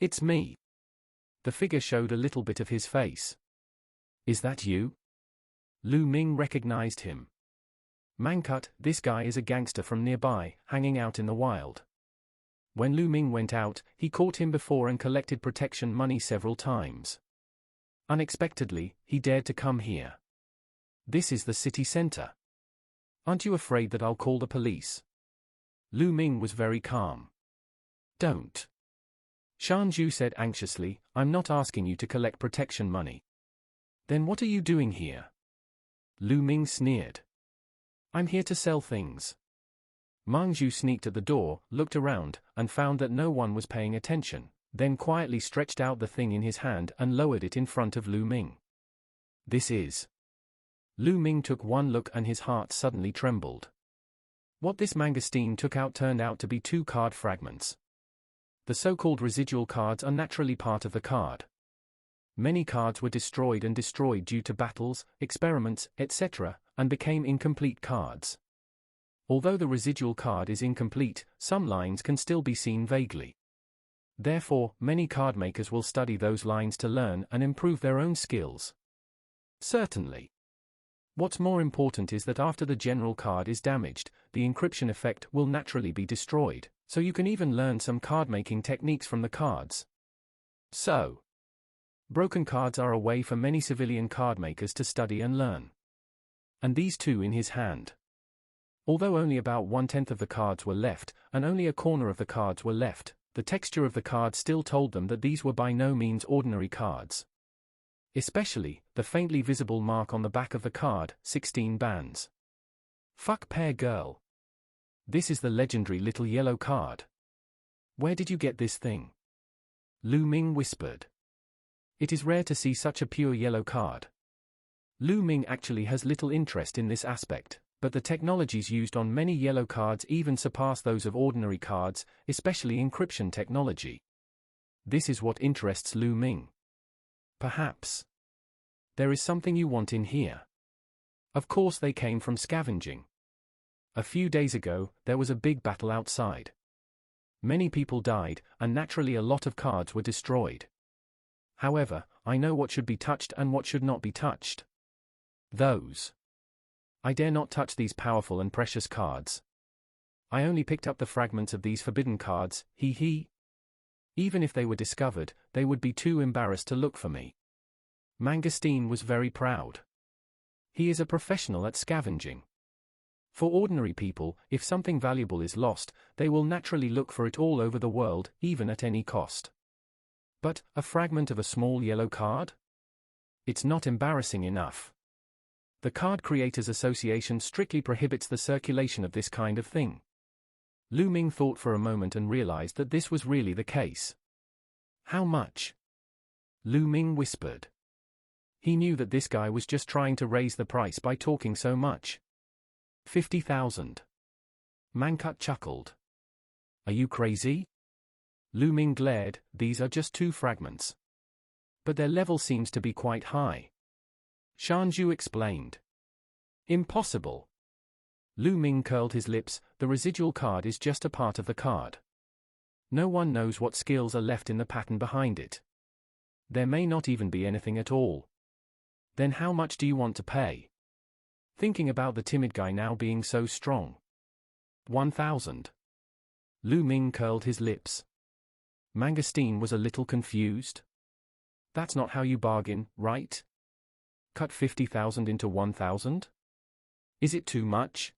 It's me. The figure showed a little bit of his face. Is that you? Lu Ming recognized him. Mangkut, this guy is a gangster from nearby, hanging out in the wild. When Lu Ming went out, he caught him before and collected protection money several times. Unexpectedly, he dared to come here. This is the city center. Aren't you afraid that I'll call the police? Lu Ming was very calm. Don't. Shanju said anxiously, I'm not asking you to collect protection money. Then what are you doing here? Lu Ming sneered. I'm here to sell things. Mangju sneaked at the door, looked around, and found that no one was paying attention, then quietly stretched out the thing in his hand and lowered it in front of Lu Ming. This is. Lu Ming took one look and his heart suddenly trembled. What this mangosteen took out turned out to be 2 card fragments. The so-called residual cards are naturally part of the card. Many cards were destroyed due to battles, experiments, etc., and became incomplete cards. Although the residual card is incomplete, some lines can still be seen vaguely. Therefore, many card makers will study those lines to learn and improve their own skills. Certainly. What's more important is that after the general card is damaged, the encryption effect will naturally be destroyed, so you can even learn some card-making techniques from the cards. So, broken cards are a way for many civilian card makers to study and learn. And these 2 in his hand. Although only about 1/10 of the cards were left, and only a corner of the cards were left, the texture of the card still told them that these were by no means ordinary cards. Especially, the faintly visible mark on the back of the card, 16 bands. Fuck pair girl. This is the legendary little yellow card. Where did you get this thing? Lu Ming whispered. It is rare to see such a pure yellow card. Lu Ming actually has little interest in this aspect, but the technologies used on many yellow cards even surpass those of ordinary cards, especially encryption technology. This is what interests Lu Ming. Perhaps there is something you want in here. Of course they came from scavenging. A few days ago, there was a big battle outside. Many people died, and naturally a lot of cards were destroyed. However, I know what should be touched and what should not be touched. Those. I dare not touch these powerful and precious cards. I only picked up the fragments of these forbidden cards, hee. Even if they were discovered, they would be too embarrassed to look for me. Mangosteen was very proud. He is a professional at scavenging. For ordinary people, if something valuable is lost, they will naturally look for it all over the world, even at any cost. But, a fragment of a small yellow card? It's not embarrassing enough. The Card Creators Association strictly prohibits the circulation of this kind of thing. Lu Ming thought for a moment and realized that this was really the case. How much? Lu Ming whispered. He knew that this guy was just trying to raise the price by talking so much. 50,000. Mangkut chuckled. Are you crazy? Lu Ming glared. These are just 2 fragments. But their level seems to be quite high. Shanju explained. Impossible. Lu Ming curled his lips. The residual card is just a part of the card. No one knows what skills are left in the pattern behind it. There may not even be anything at all. Then how much do you want to pay? Thinking about the timid guy now being so strong. 1,000. Lu Ming curled his lips. Mangosteen was a little confused. That's not how you bargain, right? Cut 50,000 into 1,000? Is it too much?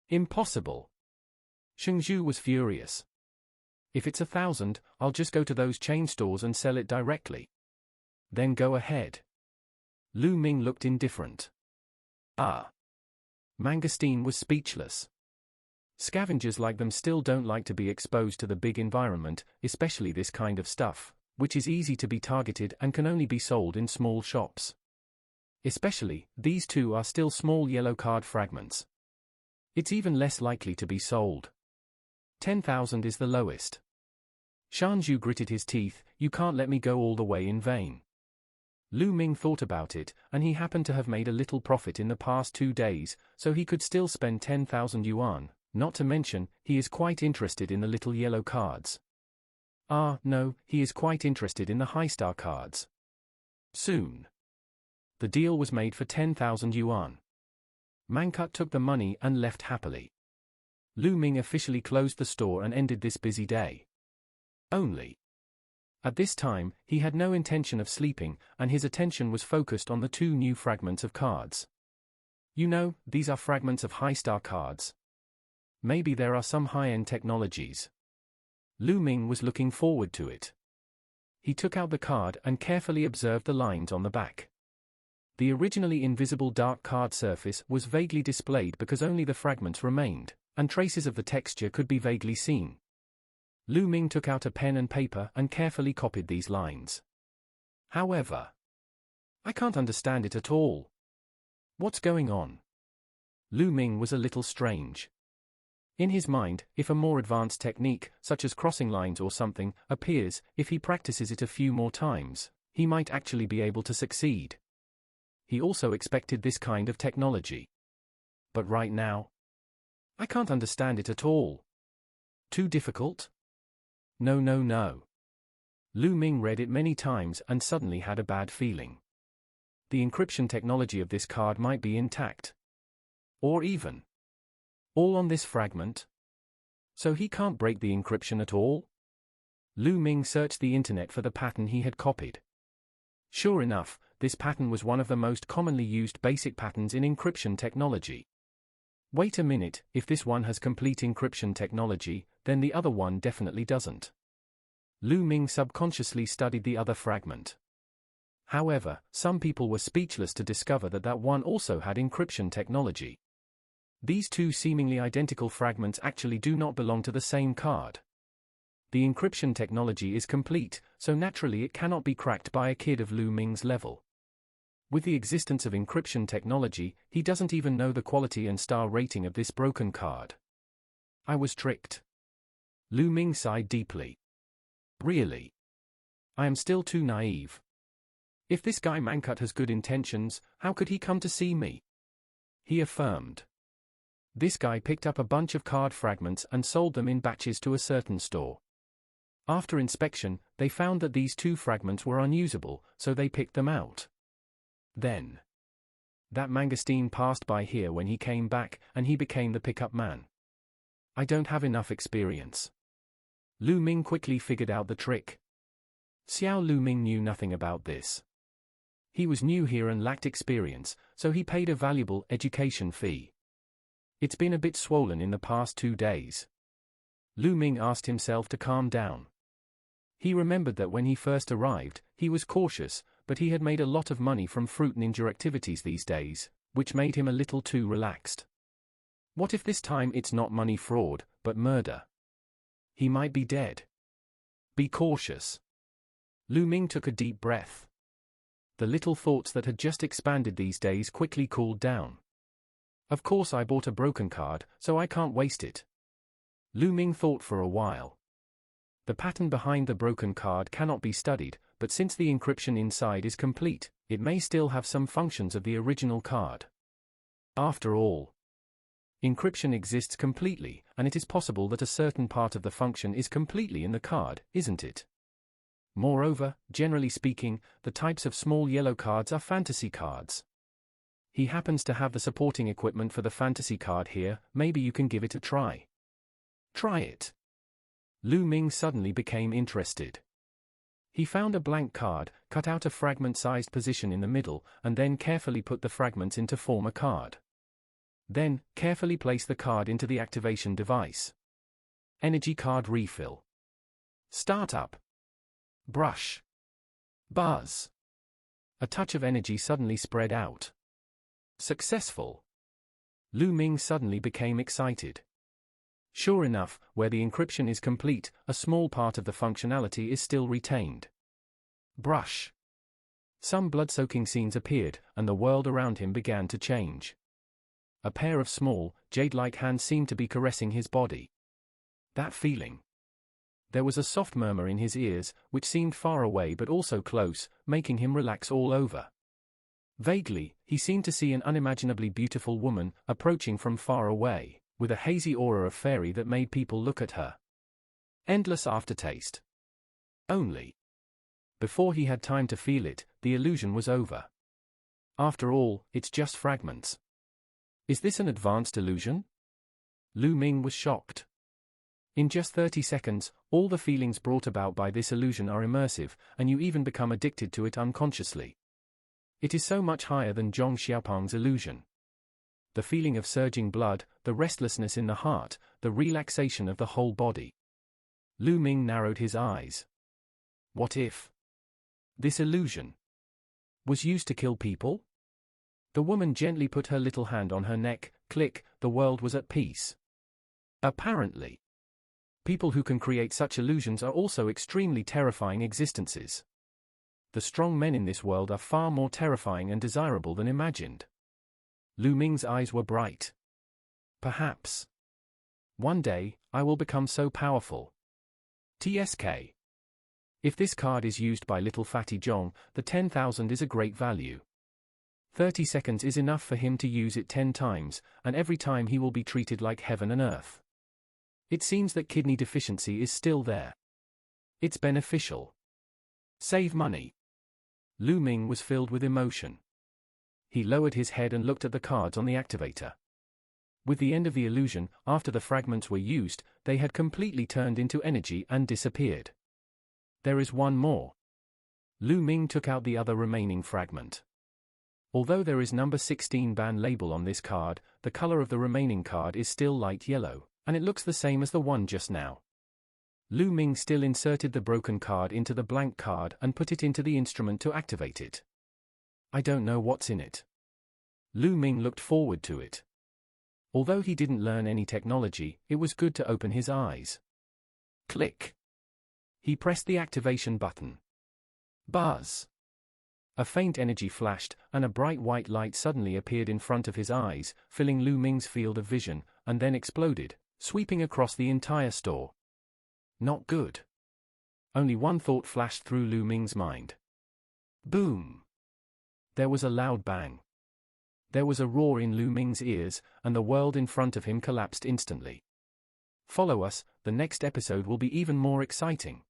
Impossible. Shengzhu was furious. If it's 1,000, I'll just go to those chain stores and sell it directly. Then go ahead. Lu Ming looked indifferent. Ah. Mangosteen was speechless. Scavengers like them still don't like to be exposed to the big environment, especially this kind of stuff, which is easy to be targeted and can only be sold in small shops. Especially, these 2 are still small yellow card fragments. It's even less likely to be sold. 10,000 is the lowest. Shanju gritted his teeth. You can't let me go all the way in vain. Lu Ming thought about it, and he happened to have made a little profit in the past 2 days, so he could still spend 10,000 yuan, not to mention, he is quite interested in the little yellow cards. Ah, no, he is quite interested in the high-star cards. Soon. The deal was made for 10,000 yuan. Mangkut took the money and left happily. Lu Ming officially closed the store and ended this busy day. Only. At this time, he had no intention of sleeping, and his attention was focused on the two new fragments of cards. You know, these are fragments of high-star cards. Maybe there are some high-end technologies. Lu Ming was looking forward to it. He took out the card and carefully observed the lines on the back. The originally invisible dark card surface was vaguely displayed because only the fragments remained, and traces of the texture could be vaguely seen. Lu Ming took out a pen and paper and carefully copied these lines. However, I can't understand it at all. What's going on? Lu Ming was a little strange. In his mind, if a more advanced technique, such as crossing lines or something, appears, if he practices it a few more times, he might actually be able to succeed. He also expected this kind of technology. But right now, I can't understand it at all. Too difficult? No, no, no. Lu Ming read it many times and suddenly had a bad feeling. The encryption technology of this card might be intact. Or even all on this fragment? So he can't break the encryption at all? Lu Ming searched the internet for the pattern he had copied. Sure enough, this pattern was one of the most commonly used basic patterns in encryption technology. Wait a minute, if this one has complete encryption technology, then the other one definitely doesn't. Lu Ming subconsciously studied the other fragment. However, some people were speechless to discover that that one also had encryption technology. These two seemingly identical fragments actually do not belong to the same card. The encryption technology is complete, so naturally it cannot be cracked by a kid of Lu Ming's level. With the existence of encryption technology, he doesn't even know the quality and star rating of this broken card. I was tricked. Lu Ming sighed deeply. Really? I am still too naive. If this guy Mangkut has good intentions, how could he come to see me? He affirmed. This guy picked up a bunch of card fragments and sold them in batches to a certain store. After inspection, they found that these two fragments were unusable, so they picked them out. Then, that mangosteen passed by here when he came back, and he became the pickup man. I don't have enough experience. Lu Ming quickly figured out the trick. Xiao Lu Ming knew nothing about this. He was new here and lacked experience, so he paid a valuable education fee. It's been a bit swollen in the past 2 days. Lu Ming asked himself to calm down. He remembered that when he first arrived, he was cautious, but he had made a lot of money from fruit ninja activities these days, which made him a little too relaxed. What if this time it's not money fraud, but murder? He might be dead. Be cautious. Lu Ming took a deep breath. The little thoughts that had just expanded these days quickly cooled down. Of course I bought a broken card, so I can't waste it. Lu Ming thought for a while. The pattern behind the broken card cannot be studied, but since the encryption inside is complete, it may still have some functions of the original card. After all, encryption exists completely, and it is possible that a certain part of the function is completely in the card, isn't it? Moreover, generally speaking, the types of small yellow cards are fantasy cards. He happens to have the supporting equipment for the fantasy card here, maybe you can give it a try. Try it. Lu Ming suddenly became interested. He found a blank card, cut out a fragment-sized position in the middle, and then carefully put the fragments into form a card. Then, carefully place the card into the activation device. Energy card refill. Start up. Brush. Buzz. A touch of energy suddenly spread out. Successful. Lu Ming suddenly became excited. Sure enough, where the encryption is complete, a small part of the functionality is still retained. Brush. Some blood-soaking scenes appeared, and the world around him began to change. A pair of small, jade-like hands seemed to be caressing his body. That feeling. There was a soft murmur in his ears, which seemed far away but also close, making him relax all over. Vaguely, he seemed to see an unimaginably beautiful woman, approaching from far away, with a hazy aura of fairy that made people look at her. Endless aftertaste. only. Before he had time to feel it, the illusion was over. After all, it's just fragments. Is this an advanced illusion? Lu Ming was shocked. In just 30 seconds, all the feelings brought about by this illusion are immersive, and you even become addicted to it unconsciously. It is so much higher than Zhong Xiaopeng's illusion. The feeling of surging blood, the restlessness in the heart, the relaxation of the whole body. Lu Ming narrowed his eyes. What if this illusion was used to kill people? The woman gently put her little hand on her neck. Click, the world was at peace. Apparently. People who can create such illusions are also extremely terrifying existences. The strong men in this world are far more terrifying and desirable than imagined. Lu Ming's eyes were bright. Perhaps one day, I will become so powerful. TSK. If this card is used by little fatty Zhong, the 10,000 is a great value. 30 seconds is enough for him to use it 10 times, and every time he will be treated like heaven and earth. It seems that kidney deficiency is still there. It's beneficial. Save money. Lu Ming was filled with emotion. He lowered his head and looked at the cards on the activator. With the end of the illusion, after the fragments were used, they had completely turned into energy and disappeared. There is one more. Lu Ming took out the other remaining fragment. Although there is number 16 ban label on this card, the color of the remaining card is still light yellow, and it looks the same as the one just now. Lu Ming still inserted the broken card into the blank card and put it into the instrument to activate it. I don't know what's in it. Lu Ming looked forward to it. Although he didn't learn any technology, it was good to open his eyes. Click. He pressed the activation button. Buzz. A faint energy flashed, and a bright white light suddenly appeared in front of his eyes, filling Lu Ming's field of vision, and then exploded, sweeping across the entire store. Not good. Only one thought flashed through Lu Ming's mind. Boom! There was a loud bang. There was a roar in Lu Ming's ears, and the world in front of him collapsed instantly. Follow us, the next episode will be even more exciting.